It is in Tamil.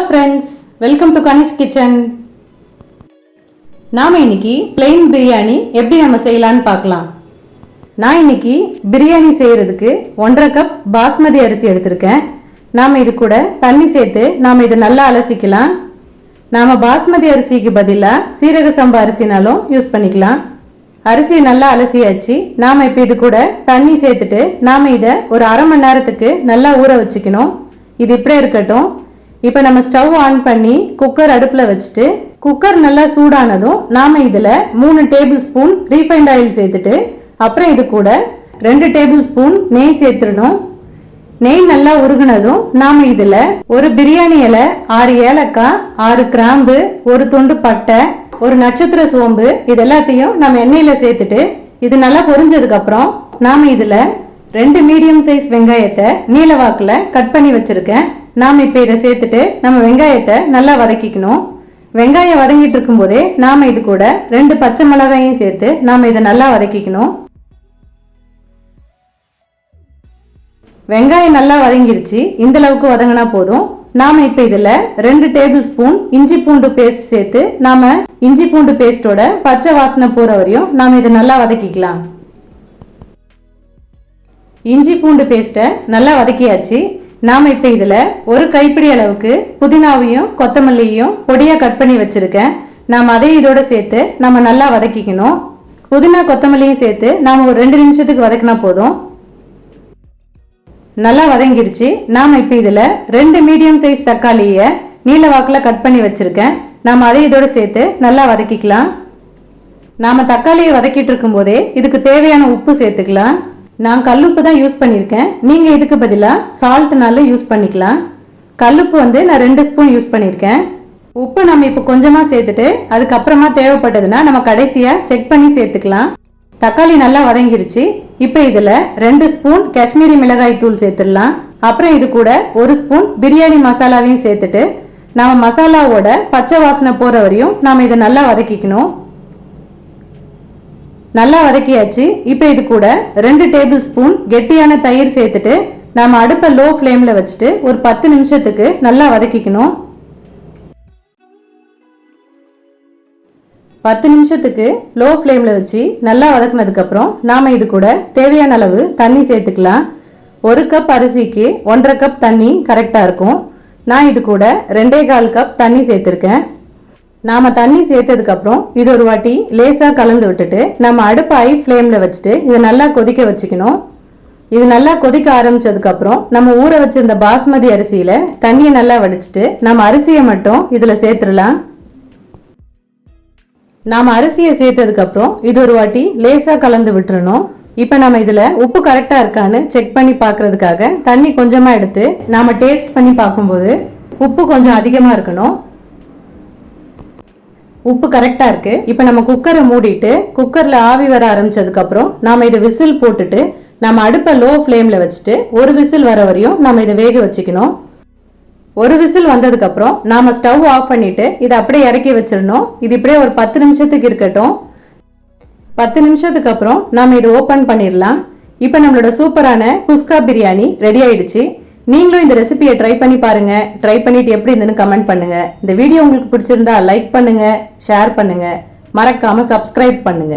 friends, welcome to Kanish Kitchen. நாம இன்னைக்கு plain பிரியாணி எப்படி நம்ம செய்யலாம்னு பார்க்கலாம். நான் இன்னைக்கு பிரியாணி செய்யிறதுக்கு 1.5 கப் பாஸ்மதி அரிசி எடுத்திருக்கேன். நாம இது கூட தண்ணி சேர்த்து நாம இத நல்லா அலசிக்கலாம். நாம பாஸ்மதி அரிசிக்கு பதிலா சீரக சம்பா அரிசினாலும் யூஸ் பண்ணிக்கலாம். அரிசியை நல்லா அலசியாச்சு. நாம இப்போ இது கூட தண்ணி சேர்த்துட்டு நாம இத ஒரு அரை மணி நேரத்துக்கு நல்லா ஊற வச்சுக்கணும். இது இப்படியே இருக்கட்டும். இப்போ நம்ம ஸ்டவ் ஆன் பண்ணி குக்கர் அடுப்புல வச்சிட்டு குக்கர் நல்லா சூடானதும் நாம இதுல 3 டேபிள் ஸ்பூன் ரீஃபைண்ட் ஆயில் சேர்த்துட்டு அப்புறம் இது கூட 2 டேபிள் ஸ்பூன் நெய் சேர்த்துடணும். நெய் நல்லா உருகுனதும் நாம இதுல ஒரு பிரியாணி இலை, 6 ஏலக்காய், 6 கிராம்பு, ஒரு துண்டு பட்டை, ஒரு நட்சத்திர சோம்பு இது எல்லாத்தையும் நம்ம எண்ணெயில சேர்த்துட்டு இது நல்லா பொரிஞ்சதுக்கு அப்புறம் நாம இதுல 2 மீடியம் சைஸ் வெங்காயத்தை நீல வாக்குல கட் பண்ணி வச்சிருக்கேன். நாம இப்ப இதை சேர்த்துட்டு நம்ம வெங்காயத்தை நல்லா வதக்கிக்கணும். வெங்காயம் வதங்கிட்டு இருக்கும் போதே நாம இது கூட 2 பச்சை மிளகாயும் சேர்த்து நாம இதை நல்லா வதக்கிக்கணும். வெங்காயம் நல்லா வதங்கிருச்சு. இந்த அளவுக்கு வதங்கினா போதும். நாம இப்ப இதுல 2 டேபிள் ஸ்பூன் இஞ்சி பூண்டு பேஸ்ட் சேர்த்து நாம இஞ்சி பூண்டு பேஸ்டோட பச்சை வாசனை போற வரையும் நாம இதை நல்லா வதக்கிக்கலாம். இஞ்சி பூண்டு பேஸ்ட்டை நல்லா வதக்கியாச்சு. நாம இப்ப இதுல ஒரு கைப்பிடி அளவுக்கு புதினாவையும் கொத்தமல்லியையும் பொடியா கட் பண்ணி வச்சிருக்கேன். நாம அதை இதோட சேர்த்து நம்ம நல்லா வதக்கிக்கணும். புதினா கொத்தமல்லியும் சேர்த்து நாம ஒரு 2 நிமிஷத்துக்கு வதக்கினா போதும். நல்லா வதங்கிருச்சு. நாம இப்ப இதுல 2 மீடியம் சைஸ் தக்காளியை நீல வாக்குல கட் பண்ணி வச்சிருக்கேன். நாம அதை இதோட சேர்த்து நல்லா வதக்கிக்கலாம். நாம தக்காளியை வதக்கிட்டு இருக்கும் போதே இதுக்கு தேவையான உப்பு சேர்த்துக்கலாம். நான் கல்லுப்பு தான் யூஸ் பண்ணியிருக்கேன். நீங்கள் இதுக்கு பதிலாக சால்ட்னாலும் யூஸ் பண்ணிக்கலாம். கல்லுப்பு நான் 2 ஸ்பூன் யூஸ் பண்ணியிருக்கேன். உப்பு நம்ம இப்போ கொஞ்சமாக சேர்த்துட்டு அதுக்கப்புறமா தேவைப்பட்டதுன்னா நம்ம கடைசியாக செக் பண்ணி சேர்த்துக்கலாம். தக்காளி நல்லா வதங்கிருச்சு. இப்போ இதில் 2 ஸ்பூன் காஷ்மீரி மிளகாய் தூள் சேர்த்துடலாம். அப்புறம் இது கூட 1 ஸ்பூன் பிரியாணி மசாலாவையும் சேர்த்துட்டு நம்ம மசாலாவோட பச்சை வாசனை போகிற வரையும் நாம் இதை நல்லா வதக்கிக்கணும். நல்லா வதக்கியாச்சு. இப்போ இது கூட 2 டேபிள் ஸ்பூன் கெட்டியான தயிர் சேர்த்துட்டு நாம அடுப்பை லோ ஃப்ளேம்ல வச்சுட்டு ஒரு 10 நிமிஷத்துக்கு நல்லா வதக்கிக்கணும். 10 நிமிஷத்துக்கு லோ ஃப்ளேம்ல வச்சு நல்லா வதக்குனதுக்கு அப்புறம் நாம இது கூட தேவையான அளவு தண்ணி சேர்த்துக்கலாம். 1 கப் அரிசிக்கு 1.5 கப் தண்ணி கரெக்டா இருக்கும். நான் இது கூட 2.25 கப் தண்ணி சேர்த்திருக்கேன். நாம தண்ணி சேர்த்ததுக்கு அப்புறம் இது ஒரு வாட்டி லேசா கலந்து விட்டுட்டு நம்ம அடுப்பு ஹை ஃப்ளேம்ல வச்சுட்டு இதை நல்லா கொதிக்க வச்சுக்கணும். இது நல்லா கொதிக்க ஆரம்பிச்சதுக்கு அப்புறம் நம்ம ஊற வச்சிருந்த பாஸ்மதி அரிசியில தண்ணியை நல்லா வடிச்சிட்டு நம்ம அரிசியை மட்டும் இதுல சேர்த்துடலாம். நாம அரிசியை சேர்த்ததுக்கு அப்புறம் இது ஒரு வாட்டி லேசா கலந்து விட்டுறணும். இப்ப நம்ம இதுல உப்பு கரெக்டா இருக்கான்னு செக் பண்ணி பாக்குறதுக்காக தண்ணி கொஞ்சமா எடுத்து நாம டேஸ்ட் பண்ணி பார்க்கும்போது உப்பு கொஞ்சம் அதிகமா இருக்கணும். உப்பு கரெக்டா இருக்கு. இப்ப நம்ம குக்கரை மூடிட்டு குக்கர்ல ஆவி வர ஆரம்பிச்சதுக்கு அப்புறம் நாம இதை விசில் போட்டுட்டு நம்ம அடுப்பை லோ ஃப்ளேம்ல வச்சுட்டு ஒரு விசில் வர வரையும் நம்ம இதை வேக வச்சுக்கணும். ஒரு விசில் வந்ததுக்கு அப்புறம் நாம ஸ்டவ் ஆஃப் பண்ணிட்டு இதை அப்படியே இறக்கி வச்சிடணும். இது இப்படியே ஒரு 10 நிமிஷத்துக்கு இருக்கட்டும். 10 நிமிஷத்துக்கு அப்புறம் நாம இதை ஓபன் பண்ணிடலாம். இப்ப நம்மளோட சூப்பரான குஸ்கா பிரியாணி ரெடி ஆயிடுச்சு. நீங்களும் இந்த ரெசிபியை ட்ரை பண்ணி பாருங்க. ட்ரை பண்ணிட்டு எப்படி இருந்துன்னு கமெண்ட் பண்ணுங்க. இந்த வீடியோ உங்களுக்கு பிடிச்சிருந்தா லைக் பண்ணுங்க, ஷேர் பண்ணுங்க, மறக்காம சப்ஸ்கிரைப் பண்ணுங்க.